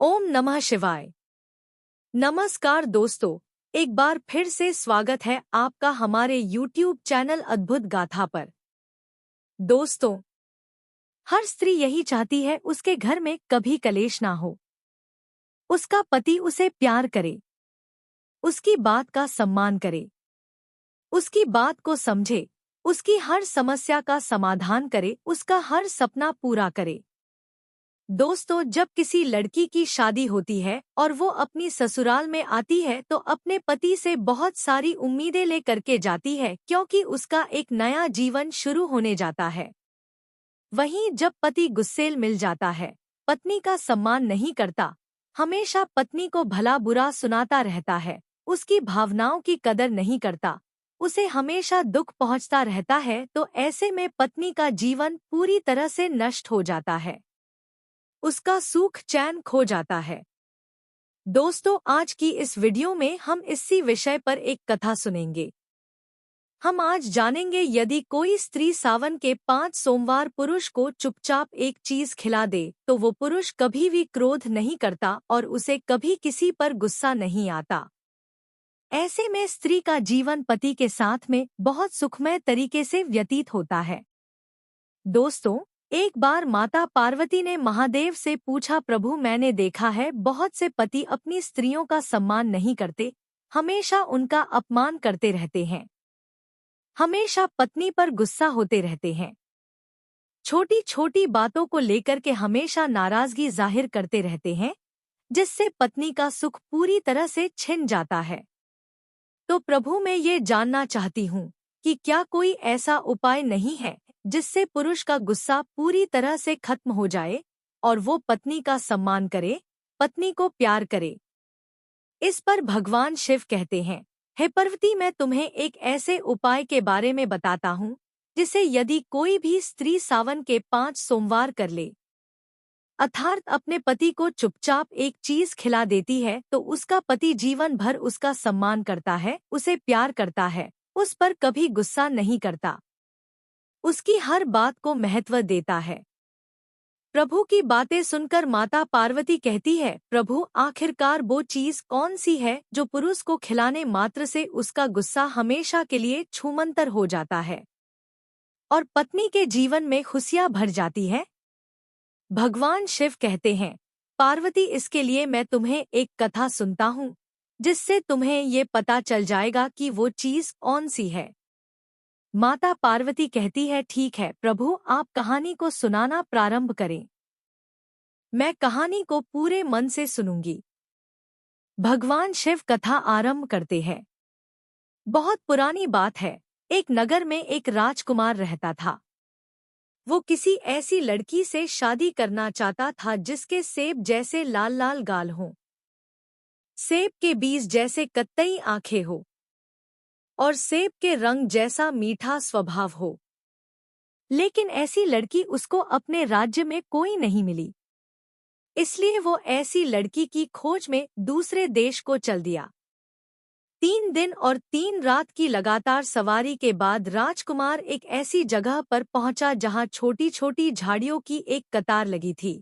ओम नमः शिवाय। नमस्कार दोस्तों, एक बार फिर से स्वागत है आपका हमारे YouTube चैनल अद्भुत गाथा पर। दोस्तों, हर स्त्री यही चाहती है उसके घर में कभी कलेश ना हो, उसका पति उसे प्यार करे, उसकी बात का सम्मान करे, उसकी बात को समझे, उसकी हर समस्या का समाधान करे, उसका हर सपना पूरा करे। दोस्तों, जब किसी लड़की की शादी होती है और वो अपनी ससुराल में आती है तो अपने पति से बहुत सारी उम्मीदें लेकर के जाती है, क्योंकि उसका एक नया जीवन शुरू होने जाता है। वहीं जब पति गुस्सेल मिल जाता है, पत्नी का सम्मान नहीं करता, हमेशा पत्नी को भला बुरा सुनाता रहता है, उसकी भावनाओं की कदर नहीं करता, उसे हमेशा दुख पहुंचता रहता है, तो ऐसे में पत्नी का जीवन पूरी तरह से नष्ट हो जाता है, उसका सुख चैन खो जाता है। दोस्तों, आज की इस वीडियो में हम इसी विषय पर एक कथा सुनेंगे। हम आज जानेंगे, यदि कोई स्त्री सावन के 5 सोमवार पुरुष को चुपचाप एक चीज खिला दे तो वो पुरुष कभी भी क्रोध नहीं करता और उसे कभी किसी पर गुस्सा नहीं आता। ऐसे में स्त्री का जीवन पति के साथ में बहुत सुखमय तरीके से व्यतीत होता है। दोस्तों, एक बार माता पार्वती ने महादेव से पूछा, प्रभु, मैंने देखा है बहुत से पति अपनी स्त्रियों का सम्मान नहीं करते, हमेशा उनका अपमान करते रहते हैं, हमेशा पत्नी पर गुस्सा होते रहते हैं, छोटी छोटी बातों को लेकर के हमेशा नाराजगी जाहिर करते रहते हैं, जिससे पत्नी का सुख पूरी तरह से छिन जाता है। तो प्रभु, मैं ये जानना चाहती हूँ कि क्या कोई ऐसा उपाय नहीं है जिससे पुरुष का गुस्सा पूरी तरह से खत्म हो जाए और वो पत्नी का सम्मान करे, पत्नी को प्यार करे। इस पर भगवान शिव कहते हैं, हे पार्वती, मैं तुम्हें एक ऐसे उपाय के बारे में बताता हूँ जिसे यदि कोई भी स्त्री सावन के 5 सोमवार कर ले, अर्थात अपने पति को चुपचाप एक चीज खिला देती है, तो उसका पति जीवन भर उसका सम्मान करता है, उसे प्यार करता है, उस पर कभी गुस्सा नहीं करता, उसकी हर बात को महत्व देता है। प्रभु की बातें सुनकर माता पार्वती कहती है, प्रभु, आखिरकार वो चीज कौन सी है जो पुरुष को खिलाने मात्र से उसका गुस्सा हमेशा के लिए छूमंतर हो जाता है और पत्नी के जीवन में खुशियां भर जाती है? भगवान शिव कहते हैं, पार्वती, इसके लिए मैं तुम्हें एक कथा सुनता हूँ, जिससे तुम्हें ये पता चल जाएगा कि वो चीज कौन सी है। माता पार्वती कहती है, ठीक है प्रभु, आप कहानी को सुनाना प्रारंभ करें, मैं कहानी को पूरे मन से सुनूंगी। भगवान शिव कथा आरंभ करते हैं। बहुत पुरानी बात है, एक नगर में एक राजकुमार रहता था। वो किसी ऐसी लड़की से शादी करना चाहता था जिसके सेब जैसे लाल लाल गाल हों, सेब के बीज जैसे कत्तई आंखें हो और सेब के रंग जैसा मीठा स्वभाव हो। लेकिन ऐसी लड़की उसको अपने राज्य में कोई नहीं मिली, इसलिए वो ऐसी लड़की की खोज में दूसरे देश को चल दिया। 3 दिन और 3 रात की लगातार सवारी के बाद राजकुमार एक ऐसी जगह पर पहुंचा जहां छोटी छोटी झाड़ियों की एक कतार लगी थी।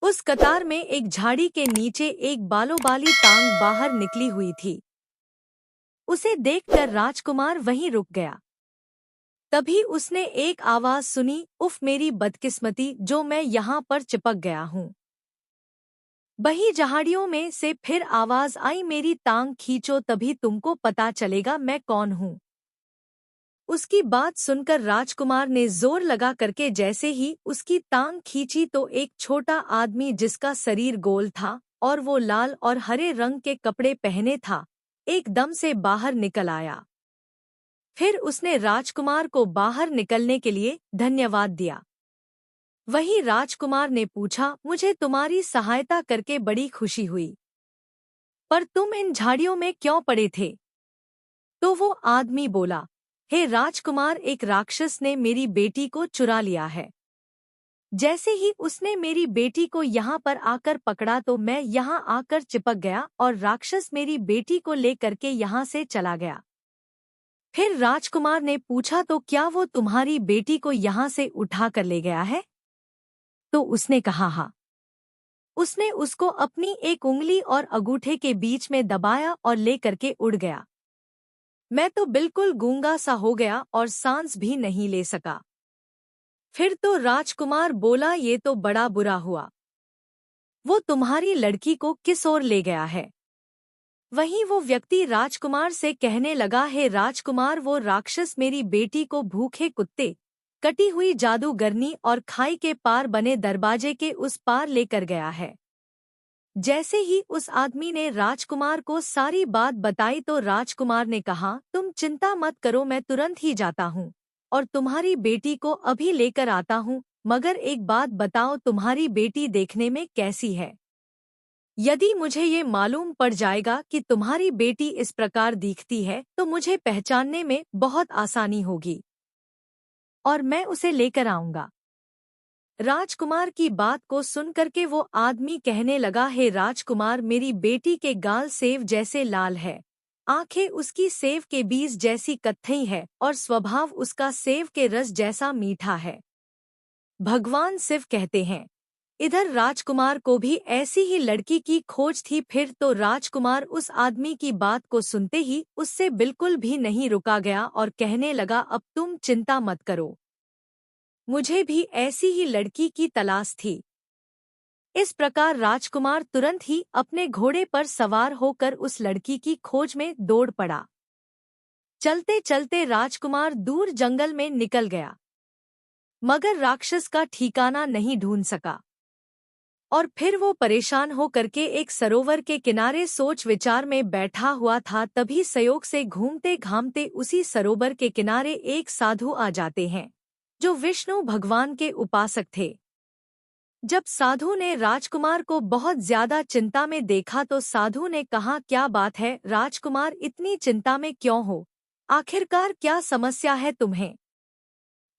उस कतार में एक झाड़ी के नीचे एक बालोबाली टांग बाहर निकली हुई थी। उसे देखकर राजकुमार वहीं रुक गया। तभी उसने एक आवाज सुनी, उफ मेरी बदकिस्मती, जो मैं यहाँ पर चिपक गया हूँ। वही झाड़ियों में से फिर आवाज आई, मेरी टांग खींचो, तभी तुमको पता चलेगा मैं कौन हूँ। उसकी बात सुनकर राजकुमार ने जोर लगा करके जैसे ही उसकी टांग खींची तो एक छोटा आदमी जिसका शरीर गोल था और वो लाल और हरे रंग के कपड़े पहने था, एकदम से बाहर निकल आया। फिर उसने राजकुमार को बाहर निकलने के लिए धन्यवाद दिया। वही राजकुमार ने पूछा, मुझे तुम्हारी सहायता करके बड़ी खुशी हुई, पर तुम इन झाड़ियों में क्यों पड़े थे? तो वो आदमी बोला, हे राजकुमार, एक राक्षस ने मेरी बेटी को चुरा लिया है। जैसे ही उसने मेरी बेटी को यहाँ पर आकर पकड़ा तो मैं यहाँ आकर चिपक गया और राक्षस मेरी बेटी को ले करके यहाँ से चला गया। फिर राजकुमार ने पूछा, तो क्या वो तुम्हारी बेटी को यहाँ से उठा कर ले गया है? तो उसने कहा, हाँ। उसने उसको अपनी एक उंगली और अंगूठे के बीच में दबाया और ले करके उड़ गया। मैं तो बिल्कुल गूंगा सा हो गया और सांस भी नहीं ले सका। फिर तो राजकुमार बोला, ये तो बड़ा बुरा हुआ। वो तुम्हारी लड़की को किस ओर ले गया है? वहीं वो व्यक्ति राजकुमार से कहने लगा, हे राजकुमार, वो राक्षस मेरी बेटी को भूखे कुत्ते, कटी हुई जादूगरनी और खाई के पार बने दरवाजे के उस पार लेकर गया है। जैसे ही उस आदमी ने राजकुमार को सारी बात बताई तो राजकुमार ने कहा, तुम चिंता मत करो, मैं तुरंत ही जाता हूँ और तुम्हारी बेटी को अभी लेकर आता हूँ। मगर एक बात बताओ, तुम्हारी बेटी देखने में कैसी है? यदि मुझे ये मालूम पड़ जाएगा कि तुम्हारी बेटी इस प्रकार दिखती है तो मुझे पहचानने में बहुत आसानी होगी और मैं उसे लेकर आऊंगा। राजकुमार की बात को सुनकर के वो आदमी कहने लगा, हे राजकुमार, मेरी बेटी के गाल सेव जैसे लाल है, आंखें उसकी सेव के बीज जैसी कत्थई है और स्वभाव उसका सेव के रस जैसा मीठा है। भगवान शिव कहते हैं, इधर राजकुमार को भी ऐसी ही लड़की की खोज थी। फिर तो राजकुमार उस आदमी की बात को सुनते ही उससे बिल्कुल भी नहीं रुका गया और कहने लगा, अब तुम चिंता मत करो, मुझे भी ऐसी ही लड़की की तलाश थी। इस प्रकार राजकुमार तुरंत ही अपने घोड़े पर सवार होकर उस लड़की की खोज में दौड़ पड़ा। चलते चलते राजकुमार दूर जंगल में निकल गया, मगर राक्षस का ठिकाना नहीं ढूंढ सका और फिर वो परेशान हो करके एक सरोवर के किनारे सोच विचार में बैठा हुआ था। तभी संयोग से घूमते घामते उसी सरोवर के किनारे एक साधु आ जाते हैं, जो विष्णु भगवान के उपासक थे। जब साधु ने राजकुमार को बहुत ज्यादा चिंता में देखा तो साधु ने कहा, क्या बात है राजकुमार, इतनी चिंता में क्यों हो? आखिरकार क्या समस्या है तुम्हें?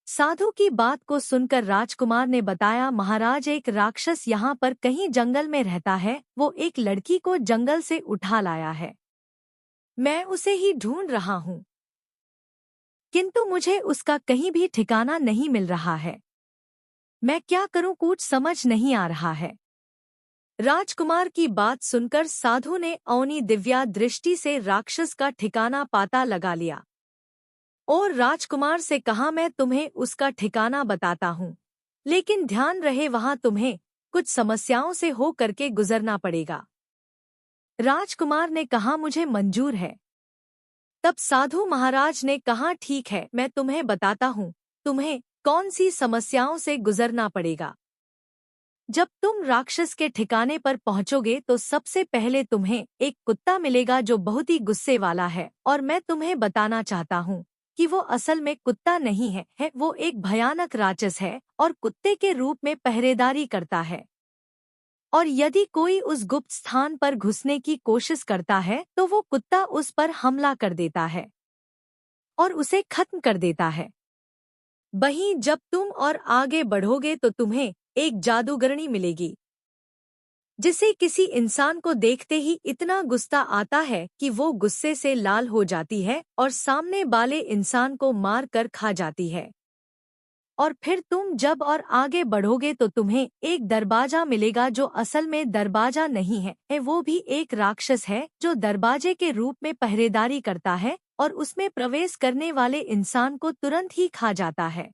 साधु की बात को सुनकर राजकुमार ने बताया, महाराज, एक राक्षस यहाँ पर कहीं जंगल में रहता है, वो एक लड़की को जंगल से उठा लाया है। मैं उसे ही ढूंढ रहा हूँ, किंतु मुझे उसका कहीं भी ठिकाना नहीं मिल रहा है। मैं क्या करूँ, कुछ समझ नहीं आ रहा है। राजकुमार की बात सुनकर साधु ने अपनी दिव्या दृष्टि से राक्षस का ठिकाना पता लगा लिया और राजकुमार से कहा, मैं तुम्हें उसका ठिकाना बताता हूँ, लेकिन ध्यान रहे वहां तुम्हें कुछ समस्याओं से हो करके गुजरना पड़ेगा। राजकुमार ने कहा, मुझे मंजूर है। तब साधु महाराज ने कहा, ठीक है, मैं तुम्हें बताता हूँ तुम्हें कौन सी समस्याओं से गुजरना पड़ेगा। जब तुम राक्षस के ठिकाने पर पहुंचोगे तो सबसे पहले तुम्हें एक कुत्ता मिलेगा जो बहुत ही गुस्से वाला है, और मैं तुम्हें बताना चाहता हूँ कि वो असल में कुत्ता नहीं है, वो एक भयानक राक्षस है और कुत्ते के रूप में पहरेदारी करता है। और यदि कोई उस गुप्त स्थान पर घुसने की कोशिश करता है तो वो कुत्ता उस पर हमला कर देता है और उसे खत्म कर देता है। वहीं जब तुम और आगे बढ़ोगे तो तुम्हें एक जादूगरनी मिलेगी, जिसे किसी इंसान को देखते ही इतना गुस्सा आता है कि वो गुस्से से लाल हो जाती है और सामने वाले इंसान को मार कर खा जाती है। और फिर तुम जब और आगे बढ़ोगे तो तुम्हें एक दरवाजा मिलेगा जो असल में दरवाजा नहीं है, वो भी एक राक्षस है जो दरवाजे के रूप में पहरेदारी करता है और उसमें प्रवेश करने वाले इंसान को तुरंत ही खा जाता है।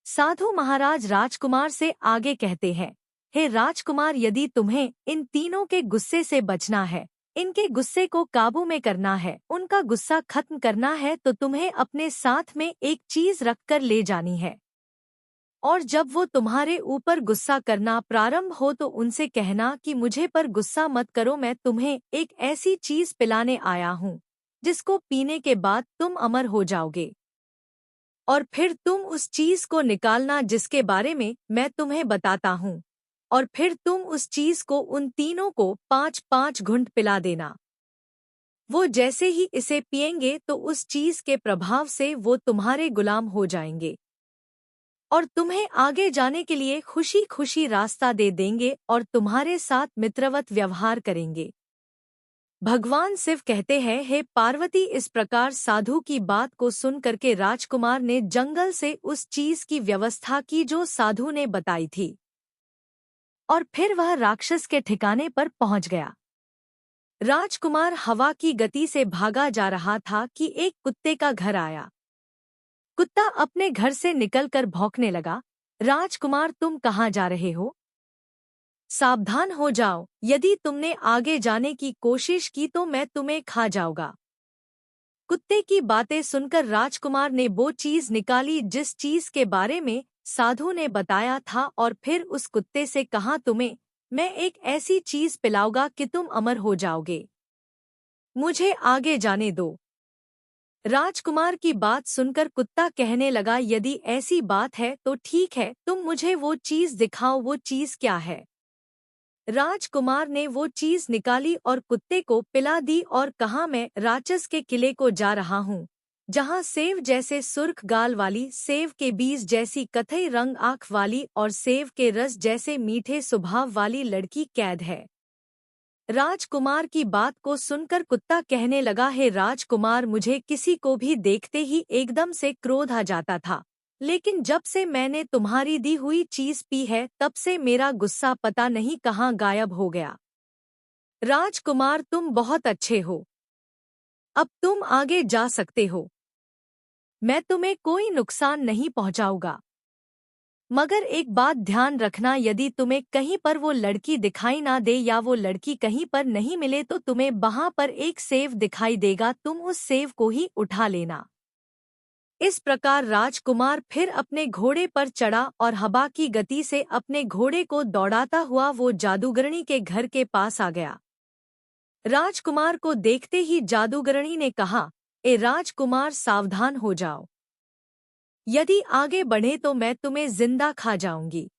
साधु महाराज राजकुमार से आगे कहते हैं, हे राजकुमार, यदि तुम्हें इन तीनों के गुस्से से बचना है, इनके गुस्से को काबू में करना है, उनका गुस्सा खत्म करना है, तो तुम्हें अपने साथ में एक चीज रखकर ले जानी है। और जब वो तुम्हारे ऊपर गुस्सा करना प्रारंभ हो तो उनसे कहना कि मुझे पर गुस्सा मत करो, मैं तुम्हें एक ऐसी चीज पिलाने आया हूँ जिसको पीने के बाद तुम अमर हो जाओगे। और फिर तुम उस चीज को निकालना जिसके बारे में मैं तुम्हें बताता हूँ, और फिर तुम उस चीज को उन तीनों को 5-5 घूंट पिला देना। वो जैसे ही इसे पिएंगे तो उस चीज के प्रभाव से वो तुम्हारे गुलाम हो जाएंगे और तुम्हें आगे जाने के लिए खुशी खुशी रास्ता दे देंगे और तुम्हारे साथ मित्रवत व्यवहार करेंगे। भगवान शिव कहते हैं, हे पार्वती, इस प्रकार साधु की बात को सुन करके राजकुमार ने जंगल से उस चीज की व्यवस्था की जो साधु ने बताई थी। और फिर वह राक्षस के ठिकाने पर पहुंच गया। राजकुमार हवा की गति से भागा जा रहा था कि एक कुत्ते का घर आया। कुत्ता अपने घर से निकलकर भौंकने लगा। राजकुमार, तुम कहाँ जा रहे हो? सावधान हो जाओ, यदि तुमने आगे जाने की कोशिश की तो मैं तुम्हें खा जाऊंगा। कुत्ते की बातें सुनकर राजकुमार ने वो चीज निकाली जिस चीज के बारे में साधु ने बताया था और फिर उस कुत्ते से कहा, तुम्हें मैं एक ऐसी चीज पिलाऊंगा कि तुम अमर हो जाओगे। मुझे आगे जाने दो। राजकुमार की बात सुनकर कुत्ता कहने लगा, यदि ऐसी बात है तो ठीक है, तुम मुझे वो चीज दिखाओ। वो चीज क्या है? राजकुमार ने वो चीज निकाली और कुत्ते को पिला दी और कहा, मैं राक्षस के किले को जा रहा हूँ, जहाँ सेव जैसे सुर्ख गाल वाली, सेव के बीज जैसी कथई रंग आँख वाली और सेव के रस जैसे मीठे स्वभाव वाली लड़की कैद है। राजकुमार की बात को सुनकर कुत्ता कहने लगा, हे राजकुमार, मुझे किसी को भी देखते ही एकदम से क्रोध आ जाता था, लेकिन जब से मैंने तुम्हारी दी हुई चीज पी है तब से मेरा गुस्सा पता नहीं कहाँ गायब हो गया। राजकुमार, तुम बहुत अच्छे हो, अब तुम आगे जा सकते हो। मैं तुम्हें कोई नुकसान नहीं पहुंचाऊंगा, मगर एक बात ध्यान रखना, यदि तुम्हें कहीं पर वो लड़की दिखाई ना दे या वो लड़की कहीं पर नहीं मिले तो तुम्हें वहां पर एक सेव दिखाई देगा, तुम उस सेव को ही उठा लेना। इस प्रकार राजकुमार फिर अपने घोड़े पर चढ़ा और हवा की गति से अपने घोड़े को दौड़ाता हुआ वो जादूगरनी के घर के पास आ गया। राजकुमार को देखते ही जादूगरनी ने कहा, ए राजकुमार, सावधान हो जाओ, यदि आगे बढ़े तो मैं तुम्हें जिंदा खा जाऊंगी।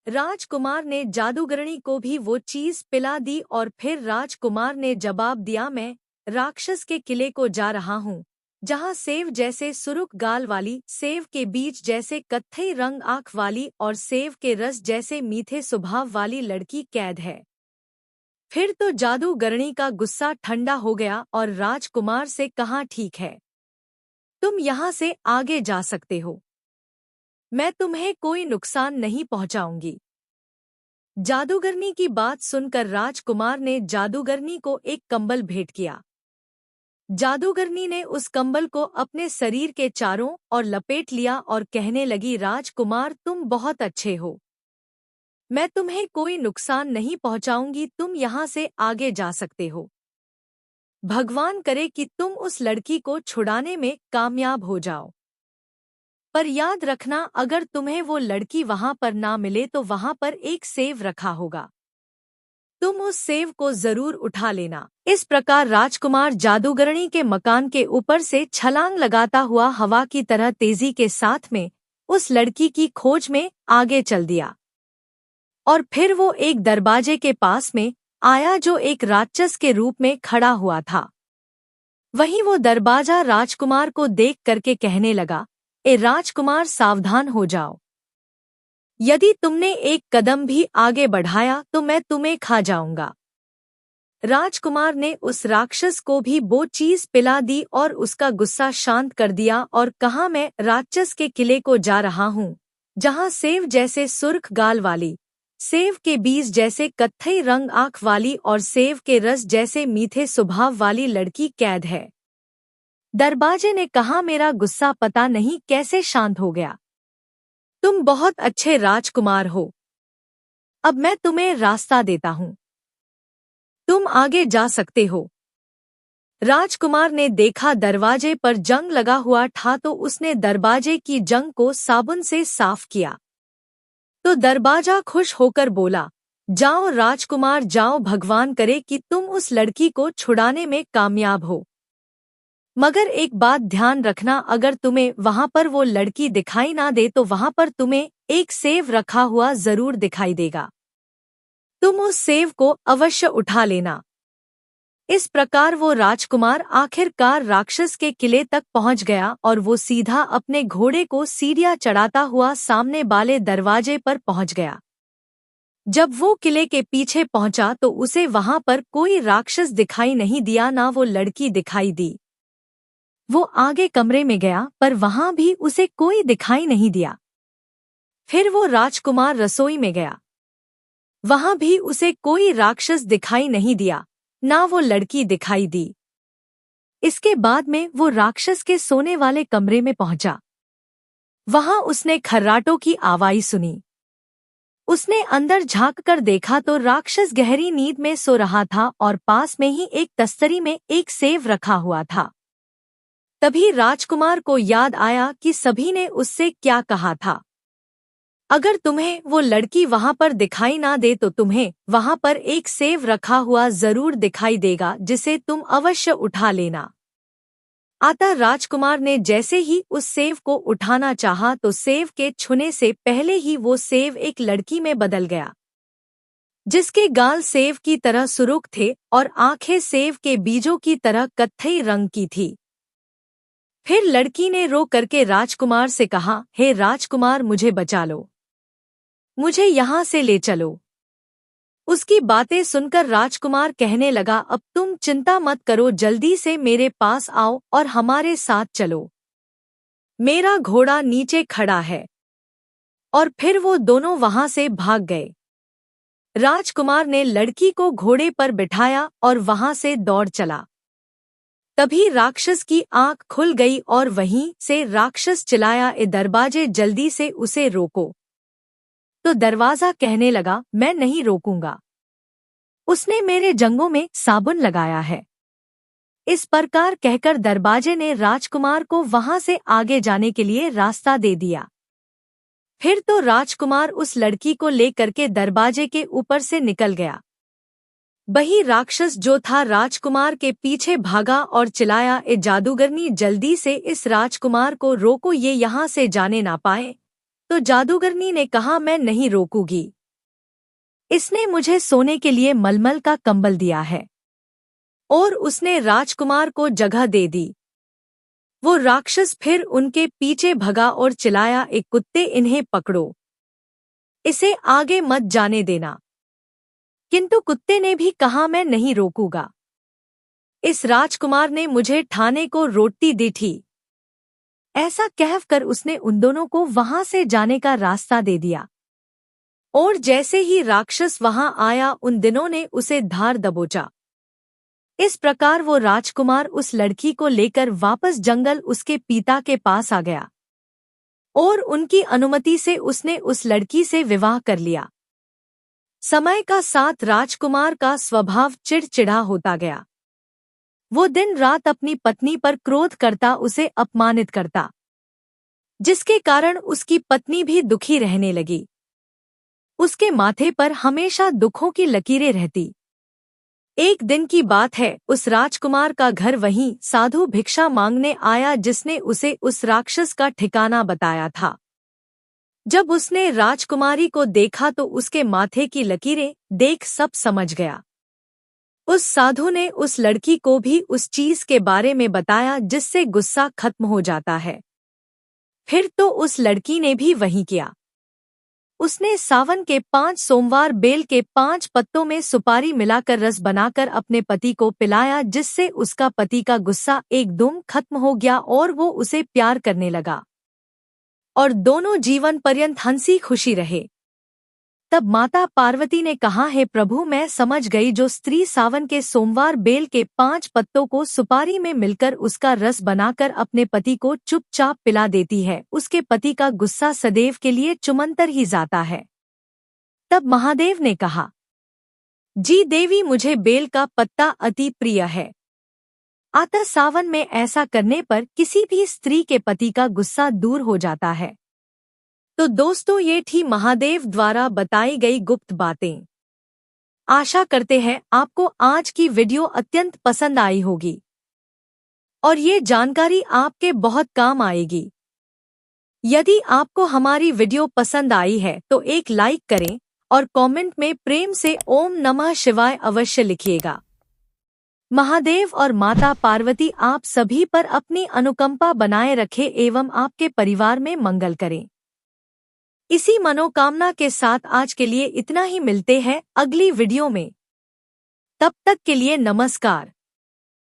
राजकुमार ने जादूगरनी को भी वो चीज पिला दी और फिर राजकुमार ने जवाब दिया, मैं राक्षस के किले को जा रहा हूँ, जहाँ सेव जैसे सुरुख गाल वाली, सेव के बीज जैसे कत्थई रंग आँख वाली और सेव के रस जैसे मीठे स्वभाव वाली लड़की कैद है। फिर तो जादूगरनी का गुस्सा ठंडा हो गया और राजकुमार से कहा, ठीक है, तुम यहाँ से आगे जा सकते हो, मैं तुम्हें कोई नुकसान नहीं पहुँचाऊंगी। जादूगरनी की बात सुनकर राजकुमार ने जादूगरनी को एक कंबल भेंट किया। जादूगरनी ने उस कंबल को अपने शरीर के चारों ओर लपेट लिया और कहने लगी, राजकुमार, तुम बहुत अच्छे हो, मैं तुम्हें कोई नुकसान नहीं पहुंचाऊंगी, तुम यहाँ से आगे जा सकते हो। भगवान करे कि तुम उस लड़की को छुड़ाने में कामयाब हो जाओ। पर याद रखना, अगर तुम्हें वो लड़की वहां पर ना मिले तो वहां पर एक सेव रखा होगा, तुम उस सेव को जरूर उठा लेना। इस प्रकार राजकुमार जादूगरनी के मकान के ऊपर से छलांग लगाता हुआ हवा की तरह तेजी के साथ में उस लड़की की खोज में आगे चल दिया। और फिर वो एक दरवाजे के पास में आया जो एक राक्षस के रूप में खड़ा हुआ था। वहीं वो दरवाजा राजकुमार को देख करके कहने लगा, ए राजकुमार, सावधान हो जाओ, यदि तुमने एक कदम भी आगे बढ़ाया तो मैं तुम्हें खा जाऊंगा। राजकुमार ने उस राक्षस को भी वो चीज पिला दी और उसका गुस्सा शांत कर दिया और कहा, मैं राक्षस के किले को जा रहा हूँ, जहाँ सेव जैसे सुर्ख गाल वाली, सेव के बीज जैसे कत्थई रंग आँख वाली और सेव के रस जैसे मीठे स्वभाव वाली लड़की कैद है। दरवाजे ने कहा, मेरा गुस्सा पता नहीं कैसे शांत हो गया, तुम बहुत अच्छे राजकुमार हो, अब मैं तुम्हें रास्ता देता हूँ, तुम आगे जा सकते हो। राजकुमार ने देखा दरवाजे पर जंग लगा हुआ था तो उसने दरवाजे की जंग को साबुन से साफ किया। तो दरवाजा खुश होकर बोला, जाओ राजकुमार जाओ, भगवान करे कि तुम उस लड़की को छुड़ाने में कामयाब हो, मगर एक बात ध्यान रखना, अगर तुम्हें वहां पर वो लड़की दिखाई ना दे तो वहां पर तुम्हें एक सेव रखा हुआ जरूर दिखाई देगा, तुम उस सेव को अवश्य उठा लेना। इस प्रकार वो राजकुमार आखिरकार राक्षस के किले तक पहुंच गया और वो सीधा अपने घोड़े को सीढ़ियां चढ़ाता हुआ सामने वाले दरवाजे पर पहुंच गया। जब वो किले के पीछे पहुंचा तो उसे वहां पर कोई राक्षस दिखाई नहीं दिया, ना वो लड़की दिखाई दी। वो आगे कमरे में गया पर वहां भी उसे कोई दिखाई नहीं दिया। फिर वो राजकुमार रसोई में गया। वहां भी उसे कोई राक्षस दिखाई नहीं दिया, ना वो लड़की दिखाई दी। इसके बाद में वो राक्षस के सोने वाले कमरे में पहुंचा। वहां उसने खर्राटों की आवाज़ सुनी। उसने अंदर झांककर देखा तो राक्षस गहरी नींद में सो रहा था और पास में ही एक तस्तरी में एक सेव रखा हुआ था। तभी राजकुमार को याद आया कि सभी ने उससे क्या कहा था। अगर तुम्हें वो लड़की वहां पर दिखाई ना दे तो तुम्हें वहां पर एक सेव रखा हुआ जरूर दिखाई देगा, जिसे तुम अवश्य उठा लेना। अतः राजकुमार ने जैसे ही उस सेव को उठाना चाहा तो सेव के छूने से पहले ही वो सेव एक लड़की में बदल गया, जिसके गाल सेव की तरह सुर्ख थे और आंखें सेव के बीजों की तरह कत्थई रंग की थी। फिर लड़की ने रो करके राजकुमार से कहा, हे राजकुमार, मुझे बचा लो, मुझे यहाँ से ले चलो। उसकी बातें सुनकर राजकुमार कहने लगा, अब तुम चिंता मत करो, जल्दी से मेरे पास आओ और हमारे साथ चलो। मेरा घोड़ा नीचे खड़ा है। और फिर वो दोनों वहां से भाग गए। राजकुमार ने लड़की को घोड़े पर बिठाया और वहां से दौड़ चला। तभी राक्षस की आंख खुल गई और वहीं से राक्षस चिल्लाया, ए दरवाजे, जल्दी से उसे रोको। तो दरवाजा कहने लगा, मैं नहीं रोकूंगा, उसने मेरे जंघों में साबुन लगाया है। इस प्रकार कहकर दरवाजे ने राजकुमार को वहां से आगे जाने के लिए रास्ता दे दिया। फिर तो राजकुमार उस लड़की को लेकर के दरवाजे के ऊपर से निकल गया। वही राक्षस जो था राजकुमार के पीछे भागा और चिल्लाया, ए जादूगरनी, जल्दी से इस राजकुमार को रोको, ये यहाँ से जाने ना पाए। तो जादूगरनी ने कहा, मैं नहीं रोकूंगी, इसने मुझे सोने के लिए मलमल का कंबल दिया है। और उसने राजकुमार को जगह दे दी। वो राक्षस फिर उनके पीछे भगा और चिल्लाया, एक कुत्ते, इन्हें पकड़ो, इसे आगे मत जाने देना। किंतु कुत्ते ने भी कहा, मैं नहीं रोकूंगा, इस राजकुमार ने मुझे ठाने को रोटी दी थी। ऐसा कहकर उसने उन दोनों को वहां से जाने का रास्ता दे दिया। और जैसे ही राक्षस वहां आया, उन दिनों ने उसे धार दबोचा। इस प्रकार वो राजकुमार उस लड़की को लेकर वापस जंगल उसके पिता के पास आ गया और उनकी अनुमति से उसने उस लड़की से विवाह कर लिया। समय का साथ राजकुमार का स्वभाव चिड़चिड़ा होता गया। वो दिन रात अपनी पत्नी पर क्रोध करता, उसे अपमानित करता, जिसके कारण उसकी पत्नी भी दुखी रहने लगी। उसके माथे पर हमेशा दुखों की लकीरें रहती। एक दिन की बात है, उस राजकुमार का घर वहीं साधु भिक्षा मांगने आया, जिसने उसे उस राक्षस का ठिकाना बताया था। जब उसने राजकुमारी को देखा तो उसके माथे की लकीरें देख सब समझ गया। उस साधु ने उस लड़की को भी उस चीज के बारे में बताया, जिससे गुस्सा खत्म हो जाता है। फिर तो उस लड़की ने भी वही किया। उसने सावन के 5 सोमवार बेल के 5 पत्तों में सुपारी मिलाकर रस बनाकर अपने पति को पिलाया, जिससे उसका पति का गुस्सा एकदम खत्म हो गया और वो उसे प्यार करने लगा और दोनों जीवन पर्यंत हंसी खुशी रहे। तब माता पार्वती ने कहा, हे प्रभु, मैं समझ गई, जो स्त्री सावन के सोमवार बेल के 5 पत्तों को सुपारी में मिलकर उसका रस बनाकर अपने पति को चुपचाप पिला देती है, उसके पति का गुस्सा सदैव के लिए चुमंतर ही जाता है। तब महादेव ने कहा, जी देवी, मुझे बेल का पत्ता अति प्रिय है। अतः सावन में ऐसा करने पर किसी भी स्त्री के पति का गुस्सा दूर हो जाता है। तो दोस्तों, ये थी महादेव द्वारा बताई गई गुप्त बातें। आशा करते हैं आपको आज की वीडियो अत्यंत पसंद आई होगी और ये जानकारी आपके बहुत काम आएगी। यदि आपको हमारी वीडियो पसंद आई है तो एक लाइक करें और कमेंट में प्रेम से ओम नमः शिवाय अवश्य लिखिएगा। महादेव और माता पार्वती आप सभी पर अपनी अनुकंपा बनाए रखे एवं आपके परिवार में मंगल करें। इसी मनोकामना के साथ आज के लिए इतना ही। मिलते हैं अगली वीडियो में। तब तक के लिए नमस्कार।